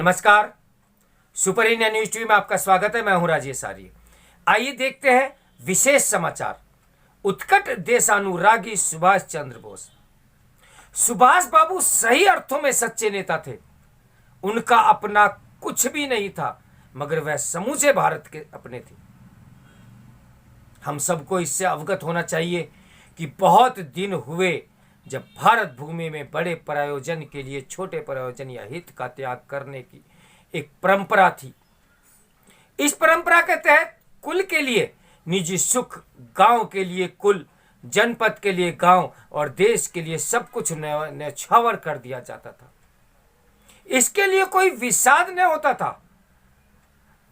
नमस्कार, super India news TV में आपका स्वागत है। मैं हूं राजेश आर्य। आइए देखते हैं विशेष समाचार। उत्कट देशानुरागी सुभाष चंद्र बोस। सुभाष बाबू सही अर्थों में सच्चे नेता थे। उनका अपना कुछ भी नहीं था, मगर वह समूचे भारत के अपने थे। हम सबको इससे अवगत होना चाहिए कि बहुत दिन हुए जब भारत भूमि में बड़े प्रयोजन के लिए छोटे प्रयोजन या हित का त्याग करने की एक परंपरा थी। इस परंपरा के तहत कुल के लिए निजी सुख, गांव के लिए कुल, जनपद के लिए गांव और देश के लिए सब कुछ न्यौछावर कर दिया जाता था। इसके लिए कोई विषाद न होता था।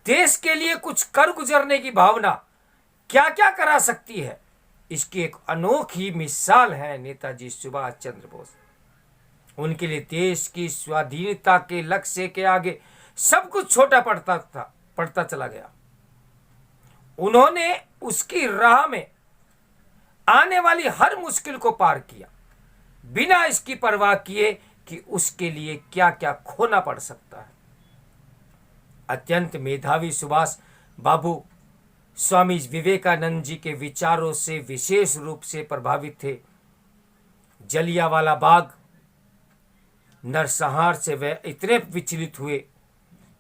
देश के लिए कुछ कर गुजरने की भावना क्या क्या करा सकती है, इसकी एक अनोखी मिसाल है नेताजी सुभाष चंद्र बोस। उनके लिए देश की स्वाधीनता के लक्ष्य के आगे सब कुछ छोटा पड़ता चला गया। उन्होंने उसकी राह में आने वाली हर मुश्किल को पार किया, बिना इसकी परवाह किए कि उसके लिए क्या क्या खोना पड़ सकता है। अत्यंत मेधावी सुभाष बाबू स्वामी विवेकानंद जी के विचारों से विशेष रूप से प्रभावित थे। जलियांवाला बाग नरसंहार से वे इतने विचलित हुए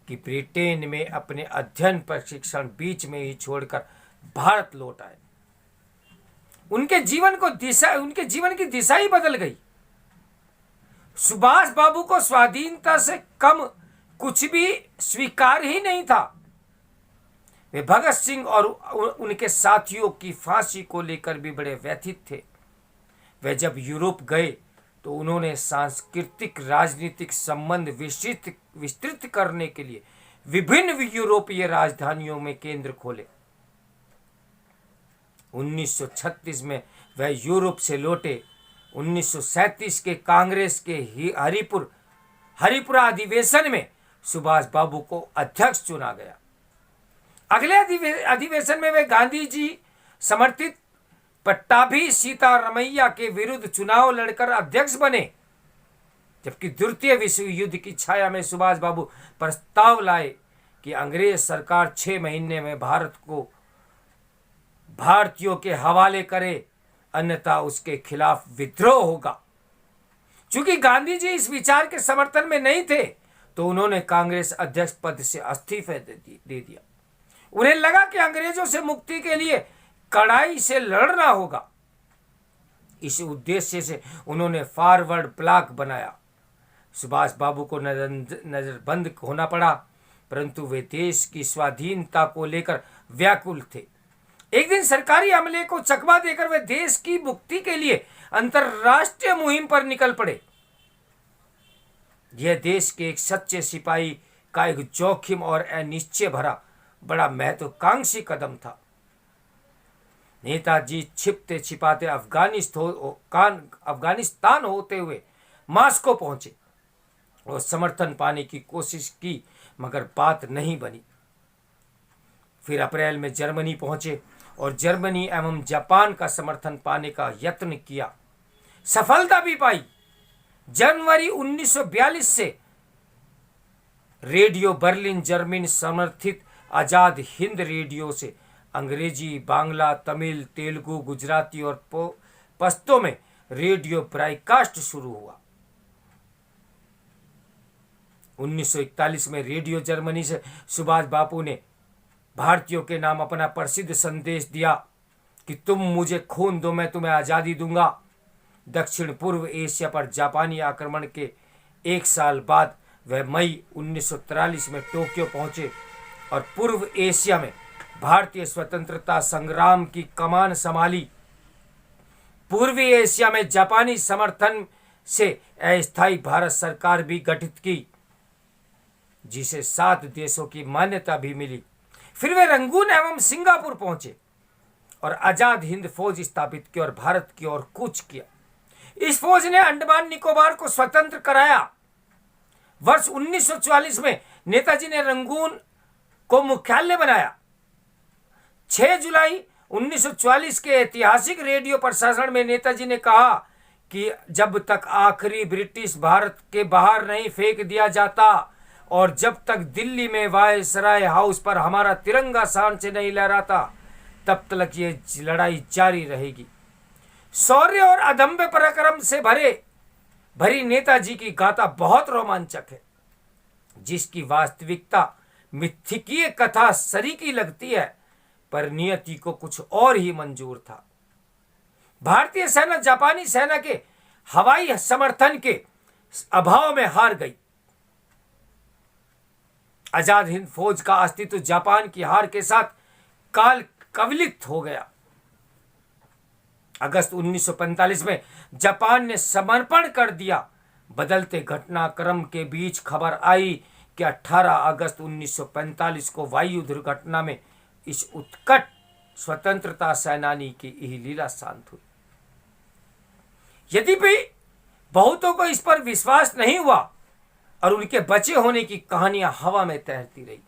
कि ब्रिटेन में अपने अध्ययन प्रशिक्षण बीच में ही छोड़कर भारत लौट आए। उनके जीवन की दिशा ही बदल गई। सुभाष बाबू को स्वाधीनता से कम कुछ भी स्वीकार ही नहीं था। वे भगत सिंह और उनके साथियों की फांसी को लेकर भी बड़े व्यथित थे। वे जब यूरोप गए तो उन्होंने सांस्कृतिक राजनीतिक संबंध विस्तृत करने के लिए विभिन्न यूरोपीय राजधानियों में केंद्र खोले। 1936 में वह यूरोप से लौटे। 1937 के कांग्रेस के हरिपुरा अधिवेशन में सुभाष बाबू को अध्यक्ष चुना गया। अगले अधिवेशन में वे गांधी जी समर्थित पट्टाभी सीतारमैया के विरुद्ध चुनाव लड़कर अध्यक्ष बने। जबकि द्वितीय विश्व युद्ध की छाया में सुभाष बाबू प्रस्ताव लाए कि अंग्रेज सरकार 6 महीने में भारत को भारतीयों के हवाले करे, अन्यथा उसके खिलाफ विद्रोह होगा। चूंकि गांधी जी इस विचार के समर्थन में नहीं थे, तो उन्होंने कांग्रेस अध्यक्ष पद से इस्तीफा दे दिया। उन्हें लगा कि अंग्रेजों से मुक्ति के लिए कड़ाई से लड़ना होगा। इस उद्देश्य से उन्होंने फॉरवर्ड ब्लॉक बनाया। सुभाष बाबू को नजरबंद होना पड़ा, परंतु वे देश की स्वाधीनता को लेकर व्याकुल थे। एक दिन सरकारी अमले को चकमा देकर वे देश की मुक्ति के लिए अंतरराष्ट्रीय मुहिम पर निकल पड़े। यह देश के एक सच्चे सिपाही का एक जोखिम और अनिश्चय भरा बड़ा महत्वाकांक्षी कदम था। नेताजी छिपते छिपाते अफगानिस्तान होते हुए मास्को पहुंचे और समर्थन पाने की कोशिश की, मगर बात नहीं बनी। फिर अप्रैल में जर्मनी पहुंचे और जर्मनी एवं जापान का समर्थन पाने का यत्न किया। सफलता भी पाई। जनवरी 1942 से रेडियो बर्लिन जर्मनी समर्थित आजाद हिंद रेडियो से अंग्रेजी, बांग्ला, तमिल, तेलुगु, गुजराती और पश्तो में रेडियो ब्रॉडकास्ट शुरू हुआ। 1941 में रेडियो जर्मनी से सुभाष बाबू ने भारतीयों के नाम अपना प्रसिद्ध संदेश दिया कि तुम मुझे खून दो, मैं तुम्हें आज़ादी दूंगा। दक्षिण पूर्व एशिया पर जापानी आक्रमण के 1 साल बाद वह मई 1943 में टोक्यो पहुंचे और पूर्व एशिया में भारतीय स्वतंत्रता संग्राम की कमान संभाली। पूर्वी एशिया में जापानी समर्थन से अस्थायी भारत सरकार भी गठित की, जिसे 7 देशों की मान्यता भी मिली। फिर वे रंगून एवं सिंगापुर पहुंचे और आजाद हिंद फौज स्थापित की और भारत की ओर कूच किया। इस फौज ने अंडमान निकोबार को स्वतंत्र कराया। वर्ष 1944 में नेताजी ने रंगून को मुख्यालय बनाया। 6 जुलाई 1944 के ऐतिहासिक रेडियो प्रसारण में नेताजी ने कहा कि जब तक आखिरी ब्रिटिश भारत के बाहर नहीं फेंक दिया जाता और जब तक दिल्ली में वायसराय हाउस पर हमारा तिरंगा शान से नहीं लहराता, तब तक ये लड़ाई जारी रहेगी। शौर्य और अदम्य पराक्रम से भरी नेताजी की गाथा बहुत रोमांचक है, जिसकी वास्तविकता मिथकीय कथा सरीकी लगती है, पर नियति को कुछ और ही मंजूर था। भारतीय सेना जापानी सेना के हवाई समर्थन के अभाव में हार गई। आजाद हिंद फौज का अस्तित्व जापान की हार के साथ काल कवलित हो गया। अगस्त 1945 में जापान ने समर्पण कर दिया। बदलते घटनाक्रम के बीच खबर आई कि 18 अगस्त 1945 को वायु दुर्घटना में इस उत्कट स्वतंत्रता सेनानी की यही लीला शांत हुई। यद्यपि बहुतों को इस पर विश्वास नहीं हुआ और उनके बचे होने की कहानियां हवा में तैरती रही,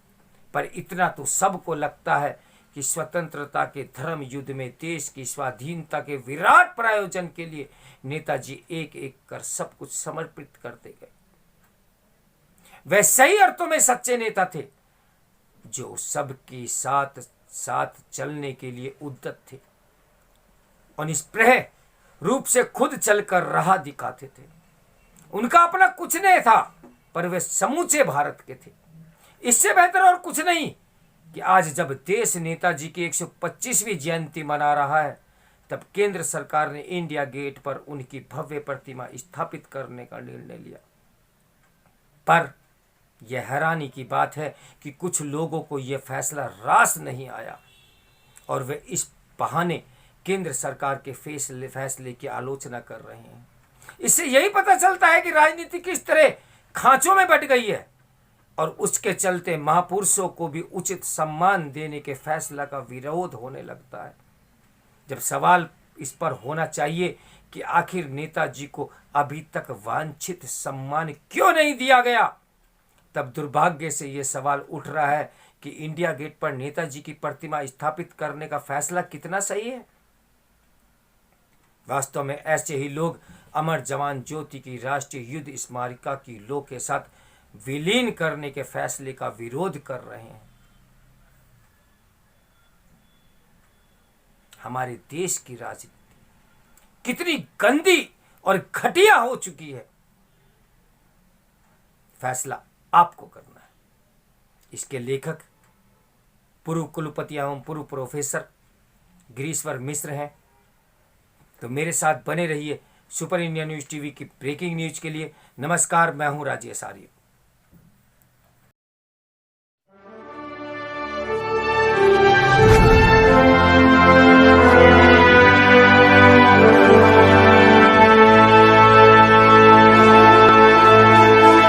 पर इतना तो सबको लगता है कि स्वतंत्रता के धर्म युद्ध में देश की स्वाधीनता के विराट प्रायोजन के लिए नेताजी एक एक कर सब कुछ समर्पित करते गए। वे सही अर्थों में सच्चे नेता थे, जो सबके साथ साथ चलने के लिए उद्यत थे और निष्प्रह रूप से खुद चलकर राह दिखाते थे। उनका अपना कुछ नहीं था, पर वे समूचे भारत के थे। इससे बेहतर और कुछ नहीं कि आज जब देश नेताजी की 125वीं जयंती मना रहा है, तब केंद्र सरकार ने इंडिया गेट पर उनकी भव्य प्रतिमा स्थापित करने का निर्णय लिया। पर यह हैरानी की बात है कि कुछ लोगों को यह फैसला रास नहीं आया और वे इस बहाने केंद्र सरकार के फैसले की आलोचना कर रहे हैं। इससे यही पता चलता है कि राजनीति किस तरह खांचों में बट गई है और उसके चलते महापुरुषों को भी उचित सम्मान देने के फैसला का विरोध होने लगता है। जब सवाल इस पर होना चाहिए कि आखिर नेताजी को अभी तक वांछित सम्मान क्यों नहीं दिया गया, तब दुर्भाग्य से यह सवाल उठ रहा है कि इंडिया गेट पर नेताजी की प्रतिमा स्थापित करने का फैसला कितना सही है। वास्तव में ऐसे ही लोग अमर जवान ज्योति की राष्ट्रीय युद्ध स्मारिका की लौ के साथ विलीन करने के फैसले का विरोध कर रहे हैं। हमारे देश की राजनीति कितनी गंदी और घटिया हो चुकी है, फैसला आपको करना है। इसके लेखक पूर्व कुलपति एवं पूर्व प्रोफेसर गिरीश्वर मिश्र हैं। तो मेरे साथ बने रहिए सुपर इंडिया न्यूज़ टीवी की ब्रेकिंग न्यूज के लिए। नमस्कार, मैं हूं राजेश आर्य।